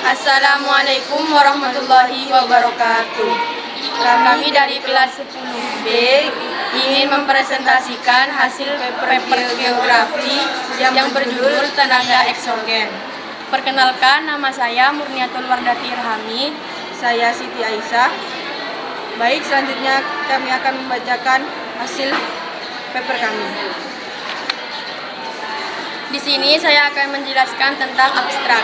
Assalamualaikum warahmatullahi wabarakatuh. Kami dari kelas 10B ingin mempresentasikan hasil paper geografi yang berjudul Tenaga Eksogen. Perkenalkan, nama saya Murniatul Wardati Irhami. Saya Siti Aisyah. Baik, selanjutnya kami akan membacakan hasil paper kami. Di sini saya akan menjelaskan tentang abstrak.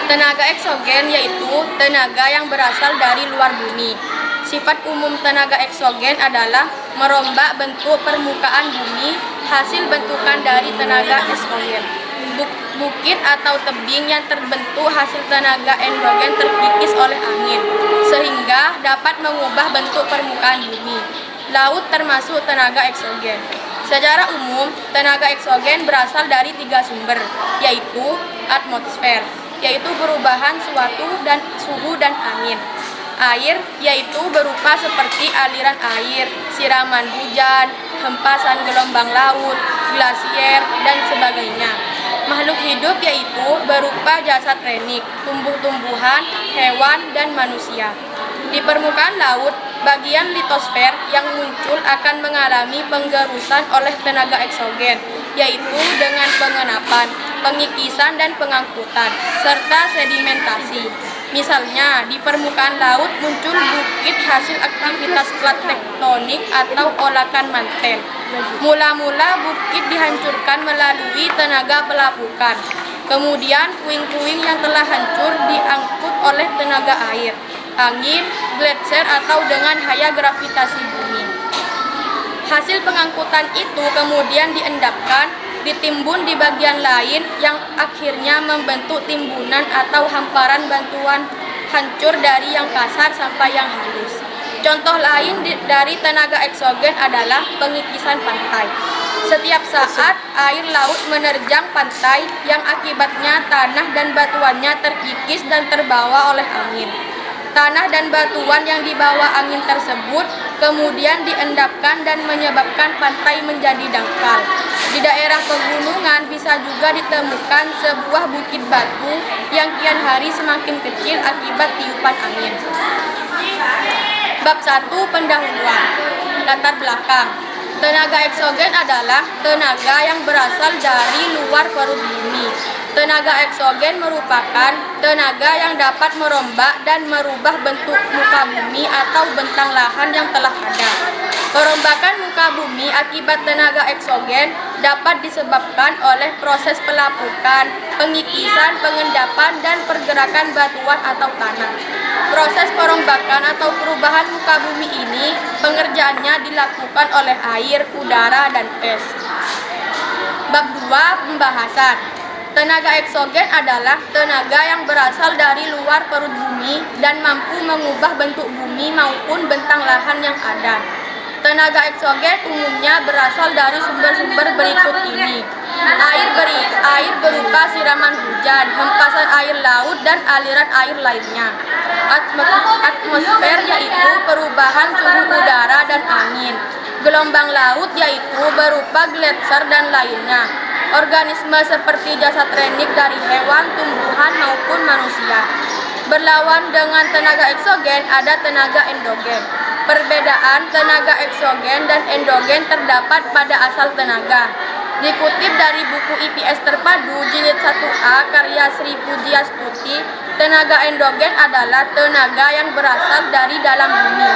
Tenaga eksogen yaitu tenaga yang berasal dari luar bumi. Sifat umum tenaga eksogen adalah merombak bentuk permukaan bumi hasil bentukan dari tenaga eksogen. Bukit atau tebing yang terbentuk hasil tenaga endogen terkikis oleh angin, sehingga dapat mengubah bentuk permukaan bumi. Laut termasuk tenaga eksogen. Secara umum, tenaga eksogen berasal dari 3 sumber, yaitu atmosfer, yaitu perubahan suhu dan angin. Air, yaitu berupa seperti aliran air, siraman hujan, hempasan gelombang laut, glasier, dan sebagainya. Makhluk hidup yaitu berupa jasad renik, tumbuh-tumbuhan, hewan, dan manusia. Di permukaan laut, bagian litosfer yang muncul akan mengalami penggerusan oleh tenaga eksogen, yaitu dengan pengenapan, pengikisan, dan pengangkutan, serta sedimentasi. Misalnya, di permukaan laut muncul bukit hasil aktivitas plat tektonik atau olakan mantel. Mula-mula bukit dihancurkan melalui tenaga pelapukan. Kemudian puing-puing yang telah hancur diangkut oleh tenaga air, angin, gletser, atau dengan haya gravitasi bumi. Hasil pengangkutan itu kemudian diendapkan, ditimbun di bagian lain yang akhirnya membentuk timbunan atau hamparan bantuan hancur dari yang kasar sampai yang halus. Contoh lain dari tenaga eksogen adalah pengikisan pantai. Setiap saat air laut menerjang pantai yang akibatnya tanah dan batuannya terkikis dan terbawa oleh angin. Tanah dan batuan yang dibawa angin tersebut kemudian diendapkan dan menyebabkan pantai menjadi dangkal. Di daerah pegunungan bisa juga ditemukan sebuah bukit batu yang kian hari semakin kecil akibat tiupan angin. Bab 1. Pendahuluan. Latar belakang. Tenaga eksogen adalah tenaga yang berasal dari luar perut bumi. Tenaga eksogen merupakan tenaga yang dapat merombak dan merubah bentuk muka bumi atau bentang lahan yang telah ada. Perombakan muka bumi akibat tenaga eksogen dapat disebabkan oleh proses pelapukan, pengikisan, pengendapan, dan pergerakan batuan atau tanah. Proses perombakan atau perubahan muka bumi ini pengerjaannya dilakukan oleh air, udara, dan es. Bab 2. Pembahasan. Tenaga eksogen adalah tenaga yang berasal dari luar perut bumi dan mampu mengubah bentuk bumi maupun bentang lahan yang ada. Tenaga eksogen umumnya berasal dari sumber-sumber berikut ini. Air berupa siraman hujan, hempasan air laut, dan aliran air lainnya. Atmosfer yaitu perubahan suhu udara dan angin. Gelombang laut yaitu berupa gletser dan lainnya. Organisme seperti jasad renik dari hewan, tumbuhan, maupun manusia. Berlawan dengan tenaga eksogen ada tenaga endogen. Perbedaan tenaga eksogen dan endogen terdapat pada asal tenaga. Dikutip dari buku IPS Terpadu Jilid 1A karya Sri Pujiastuti, tenaga endogen adalah tenaga yang berasal dari dalam bumi,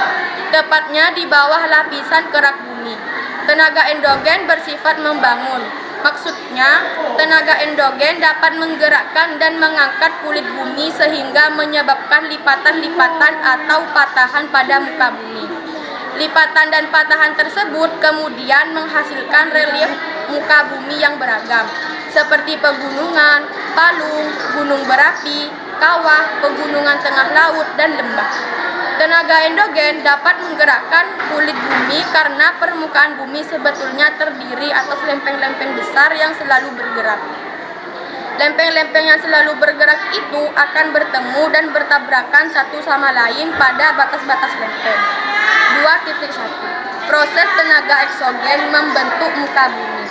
tepatnya di bawah lapisan kerak bumi. Tenaga endogen bersifat membangun. Maksudnya, tenaga endogen dapat menggerakkan dan mengangkat kulit bumi sehingga menyebabkan lipatan-lipatan atau patahan pada muka bumi. Lipatan dan patahan tersebut kemudian menghasilkan relief muka bumi yang beragam, seperti pegunungan, palung, gunung berapi, kawah, pegunungan tengah laut, dan lembah. Tenaga endogen dapat menggerakkan kulit bumi karena permukaan bumi sebetulnya terdiri atas lempeng-lempeng besar yang selalu bergerak. Lempeng-lempeng yang selalu bergerak itu akan bertemu dan bertabrakan satu sama lain pada batas-batas lempeng. 2.1. Proses tenaga eksogen membentuk muka bumi.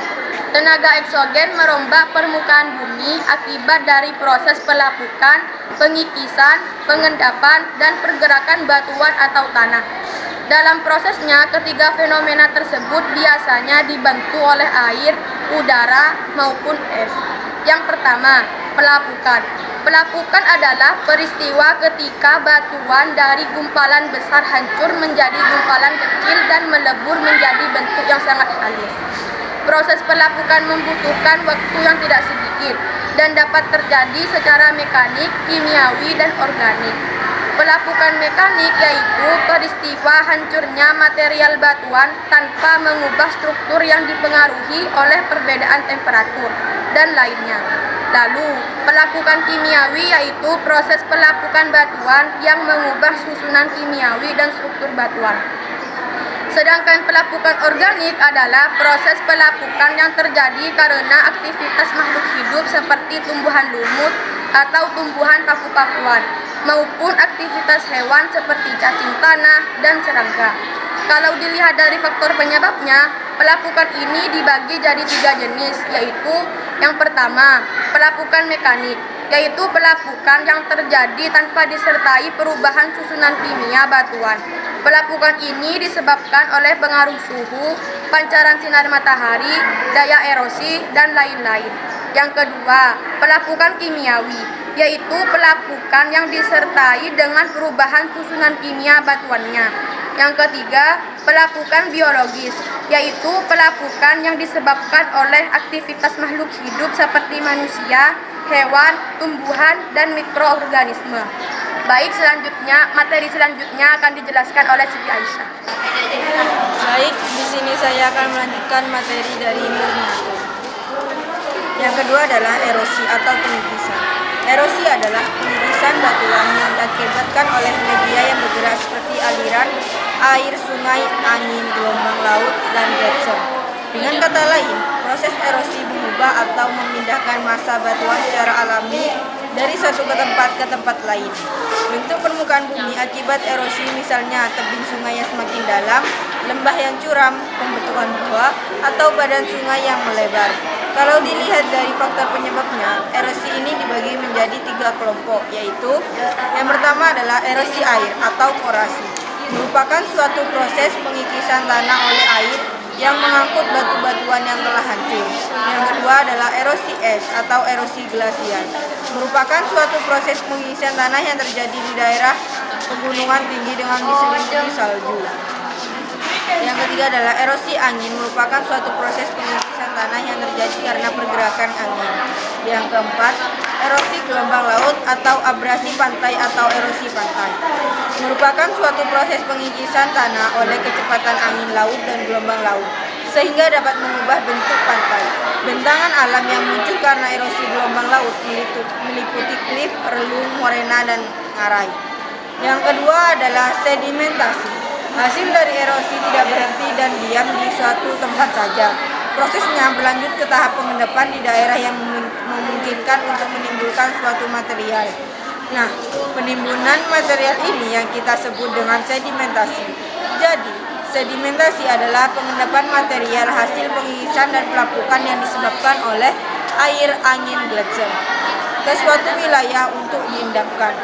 Tenaga eksogen merombak permukaan bumi akibat dari proses pelapukan, pengikisan, pengendapan, dan pergerakan batuan atau tanah. Dalam prosesnya, ketiga fenomena tersebut biasanya dibantu oleh air, udara, maupun es. Yang pertama, pelapukan. Pelapukan adalah peristiwa ketika batuan dari gumpalan besar hancur menjadi gumpalan kecil dan melebur menjadi bentuk yang sangat halus. Proses pelapukan membutuhkan waktu yang tidak sedikit dan dapat terjadi secara mekanik, kimiawi, dan organik. Pelapukan mekanik yaitu peristiwa hancurnya material batuan tanpa mengubah struktur yang dipengaruhi oleh perbedaan temperatur dan lainnya. Lalu, pelapukan kimiawi yaitu proses pelapukan batuan yang mengubah susunan kimiawi dan struktur batuan. Sedangkan pelapukan organik adalah proses pelapukan yang terjadi karena aktivitas makhluk hidup seperti tumbuhan lumut atau tumbuhan paku-pakuan, maupun aktivitas hewan seperti cacing tanah dan serangga. Kalau dilihat dari faktor penyebabnya, pelapukan ini dibagi jadi 3 jenis, yaitu yang pertama, pelapukan mekanik, yaitu pelapukan yang terjadi tanpa disertai perubahan susunan kimia batuan. Pelapukan ini disebabkan oleh pengaruh suhu, pancaran sinar matahari, daya erosi, dan lain-lain. Yang kedua, pelapukan kimiawi, yaitu pelapukan yang disertai dengan perubahan susunan kimia batuannya. Yang ketiga, pelapukan biologis, yaitu pelapukan yang disebabkan oleh aktivitas makhluk hidup seperti manusia, hewan, tumbuhan, dan mikroorganisme. Baik, materi selanjutnya akan dijelaskan oleh Siti Aisyah. Baik, di sini saya akan melanjutkan materi dari Murniato. Yang kedua adalah erosi atau pengikisan. Erosi adalah pengikisan batuan yang diakibatkan oleh media yang bergerak seperti aliran air, sungai, angin, gelombang laut, dan gletser. Dengan kata lain, proses erosi mengubah atau memindahkan massa batuan secara alami dari satu ke tempat lain. Bentuk permukaan bumi akibat erosi misalnya tebing sungai yang semakin dalam, lembah yang curam, pembentukan gua, atau badan sungai yang melebar. Kalau dilihat dari faktor penyebabnya, erosi ini dibagi menjadi 3 kelompok, yaitu yang pertama adalah erosi air atau korasi, merupakan suatu proses pengikisan tanah oleh air yang mengangkut batu-batuan yang telah hancur. Yang kedua adalah erosi es atau erosi glasial, merupakan suatu proses pengikisan tanah yang terjadi di daerah pegunungan tinggi dengan diselimuti salju. Yang ketiga adalah erosi angin, merupakan suatu proses pengikisan tanah yang terjadi karena pergerakan angin. Yang keempat, erosi gelombang laut atau abrasi pantai atau erosi pantai, merupakan suatu proses pengikisan tanah oleh kecepatan angin laut dan gelombang laut, sehingga dapat mengubah bentuk pantai. Bentangan alam yang muncul karena erosi gelombang laut meliputi klif, relung, morena, dan ngarai. Yang kedua adalah sedimentasi. Hasil dari erosi tidak berhenti dan diam di suatu tempat saja. Prosesnya berlanjut ke tahap pengendapan di daerah yang memungkinkan untuk menimbulkan suatu material. Nah, penimbunan material ini yang kita sebut dengan sedimentasi. Jadi, sedimentasi adalah pengendapan material hasil pengikisan dan pelapukan yang disebabkan oleh air, angin, gletser ke suatu wilayah untuk diendapkan.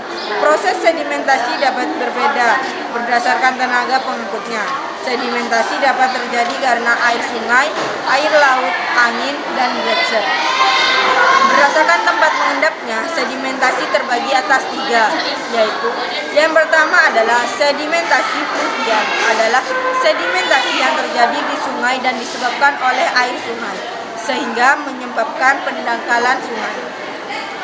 Proses sedimentasi dapat berbeda berdasarkan tenaga pengikutnya. Sedimentasi dapat terjadi karena air sungai, air laut, angin, dan gletser. Berdasarkan tempat mengendapnya, sedimentasi terbagi atas 3, yaitu yang pertama adalah sedimentasi fluvial, adalah sedimentasi yang terjadi di sungai dan disebabkan oleh air sungai, sehingga menyebabkan pendangkalan sungai.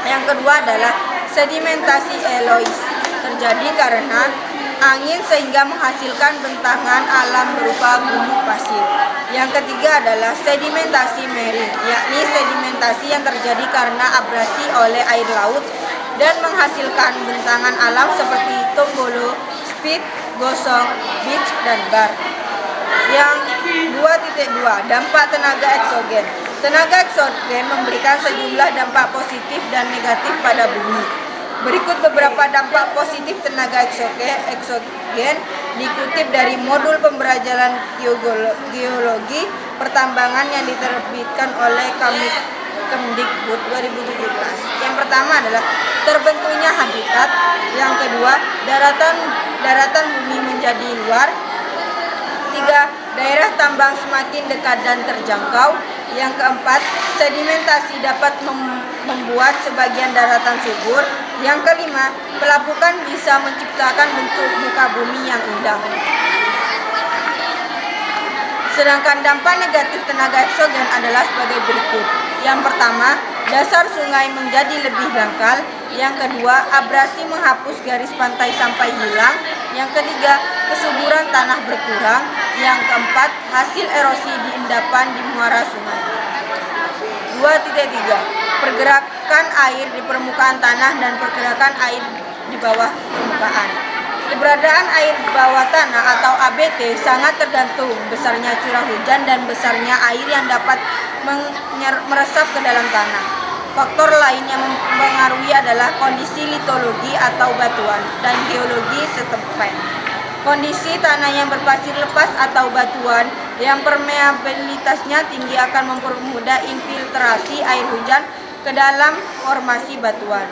Yang kedua adalah sedimentasi elois, terjadi karena angin sehingga menghasilkan bentangan alam berupa gunung pasir. Yang ketiga adalah sedimentasi marine, yakni sedimentasi yang terjadi karena abrasi oleh air laut dan menghasilkan bentangan alam seperti tombolo, spit, gosong, beach, dan bar. Yang 2.2, dampak tenaga eksogen. Tenaga eksogen memberikan sejumlah dampak positif dan negatif pada bumi. Berikut beberapa dampak positif tenaga eksogen dikutip dari modul pembelajaran geologi pertambangan yang diterbitkan oleh Kemdikbud 2017. Yang pertama adalah terbentuknya habitat, yang kedua daratan bumi menjadi luar, tiga daerah tambang semakin dekat dan terjangkau, yang keempat sedimentasi dapat membuat sebagian daratan subur, yang kelima pelapukan bisa menciptakan bentuk muka bumi yang indah. Sedangkan dampak negatif tenaga eksogen adalah sebagai berikut. Yang pertama, dasar sungai menjadi lebih dangkal. Yang kedua, abrasi menghapus garis pantai sampai hilang. Yang ketiga, kesuburan tanah berkurang. Yang keempat, hasil erosi di endapan di muara sungai. 2.3. Pergerakan air di permukaan tanah dan pergerakan air di bawah permukaan. Keberadaan air bawah tanah atau ABT sangat tergantung besarnya curah hujan dan besarnya air yang dapat meresap ke dalam tanah. Faktor lain yang mempengaruhi adalah kondisi litologi atau batuan dan geologi setempat. Kondisi tanah yang berpasir lepas atau batuan yang permeabilitasnya tinggi akan mempermudah infiltrasi air hujan ke dalam formasi batuan.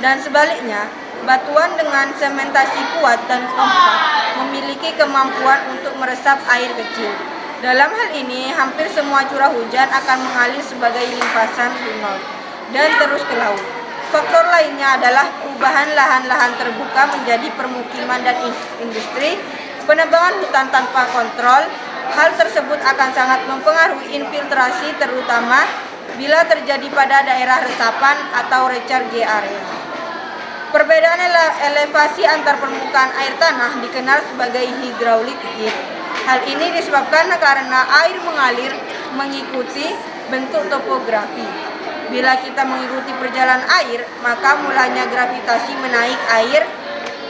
Dan sebaliknya, batuan dengan sementasi kuat dan kompak memiliki kemampuan untuk meresap air kecil. Dalam hal ini, hampir semua curah hujan akan mengalir sebagai limpasan sungai dan terus ke laut. Faktor lainnya adalah perubahan lahan-lahan terbuka menjadi permukiman dan industri, penebangan hutan tanpa kontrol. Hal tersebut akan sangat mempengaruhi infiltrasi, terutama bila terjadi pada daerah resapan atau recharge area. Perbedaan elevasi antar permukaan air tanah dikenal sebagai hydraulic heat. Hal ini disebabkan karena air mengalir mengikuti bentuk topografi. Bila kita mengikuti perjalanan air, maka mulanya gravitasi menaik air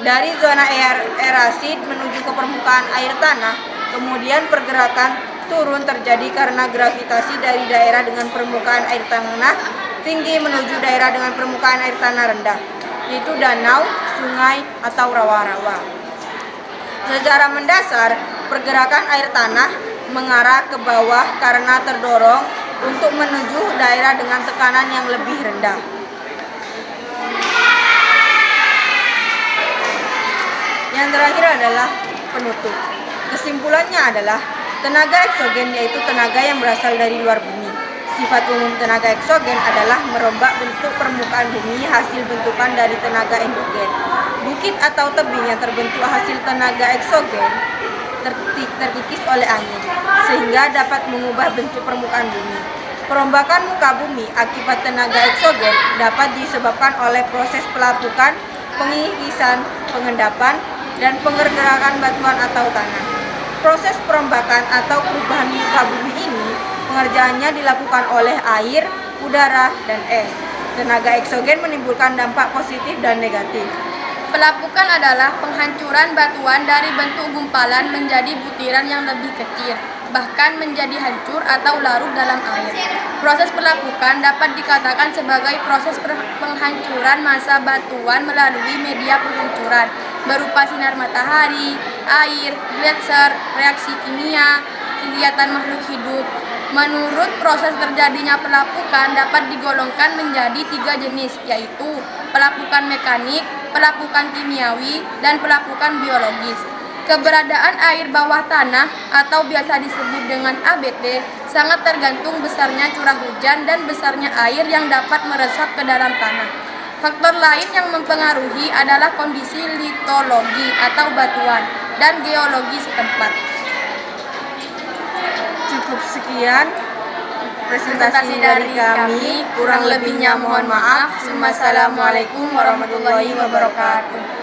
dari zona erasi menuju ke permukaan air tanah. Kemudian pergerakan turun terjadi karena gravitasi dari daerah dengan permukaan air tanah tinggi menuju daerah dengan permukaan air tanah rendah, yaitu danau, sungai, atau rawa-rawa. Secara mendasar, pergerakan air tanah mengarah ke bawah karena terdorong untuk menuju daerah dengan tekanan yang lebih rendah. Yang terakhir adalah penutup. Kesimpulannya adalah tenaga eksogen yaitu tenaga yang berasal dari luar bumi. Sifat umum tenaga eksogen adalah merombak bentuk permukaan bumi hasil bentukan dari tenaga endogen. Bukit atau tebing yang terbentuk hasil tenaga eksogen terkikis oleh angin, sehingga dapat mengubah bentuk permukaan bumi. Perombakan muka bumi akibat tenaga eksogen dapat disebabkan oleh proses pelapukan, pengikisan, pengendapan, dan penggerakan batuan atau tanah. Proses perombakan atau perubahan muka bumi ini pengerjaannya dilakukan oleh air, udara, dan es. Tenaga eksogen menimbulkan dampak positif dan negatif. Pelapukan adalah penghancuran batuan dari bentuk gumpalan menjadi butiran yang lebih kecil, bahkan menjadi hancur atau larut dalam air. Proses pelapukan dapat dikatakan sebagai proses penghancuran massa batuan melalui media penghancuran berupa sinar matahari, air, gletser, reaksi kimia, kegiatan makhluk hidup. Menurut proses terjadinya pelapukan dapat digolongkan menjadi 3 jenis, yaitu pelapukan mekanik, pelapukan kimiawi, dan pelapukan biologis. Keberadaan air bawah tanah atau biasa disebut dengan ABT sangat tergantung besarnya curah hujan dan besarnya air yang dapat meresap ke dalam tanah. Faktor lain yang mempengaruhi adalah kondisi litologi atau batuan dan geologi setempat. Cukup sekian presentasi dari kami. Kurang lebihnya mohon maaf. Wassalamualaikum warahmatullahi wabarakatuh.